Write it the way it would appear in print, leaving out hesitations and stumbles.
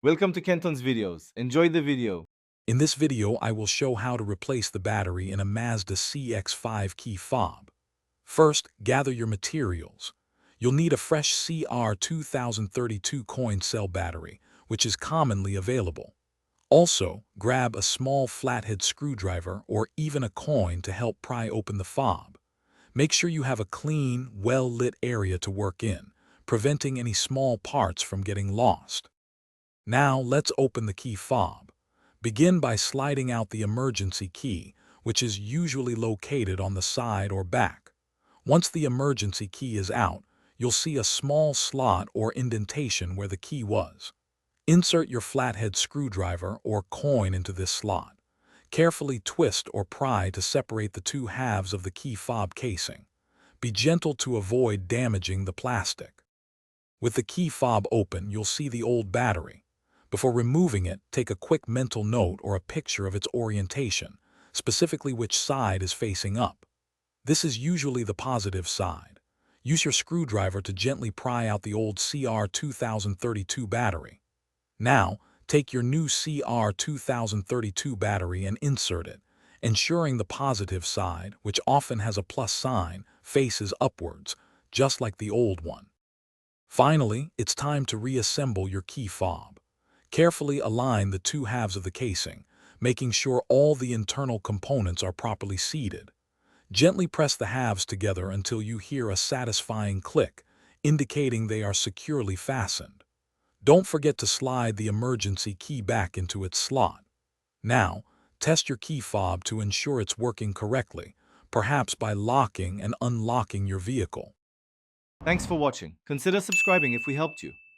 Welcome to Kenton's videos. Enjoy the video. In this video, I will show how to replace the battery in a Mazda CX-5 key fob. First, gather your materials. You'll need a fresh CR2032 coin cell battery, which is commonly available. Also, grab a small flathead screwdriver or even a coin to help pry open the fob. Make sure you have a clean, well-lit area to work in, preventing any small parts from getting lost. Now, let's open the key fob. Begin by sliding out the emergency key, which is usually located on the side or back. Once the emergency key is out, you'll see a small slot or indentation where the key was. Insert your flathead screwdriver or coin into this slot. Carefully twist or pry to separate the two halves of the key fob casing. Be gentle to avoid damaging the plastic. With the key fob open, you'll see the old battery. Before removing it, take a quick mental note or a picture of its orientation, specifically which side is facing up. This is usually the positive side. Use your screwdriver to gently pry out the old CR2032 battery. Now, take your new CR2032 battery and insert it, ensuring the positive side, which often has a plus sign, faces upwards, just like the old one. Finally, it's time to reassemble your key fob. Carefully align the two halves of the casing, making sure all the internal components are properly seated. Gently press the halves together until you hear a satisfying click, indicating they are securely fastened. Don't forget to slide the emergency key back into its slot. Now, test your key fob to ensure it's working correctly, perhaps by locking and unlocking your vehicle. Thanks for watching. Consider subscribing if we helped you.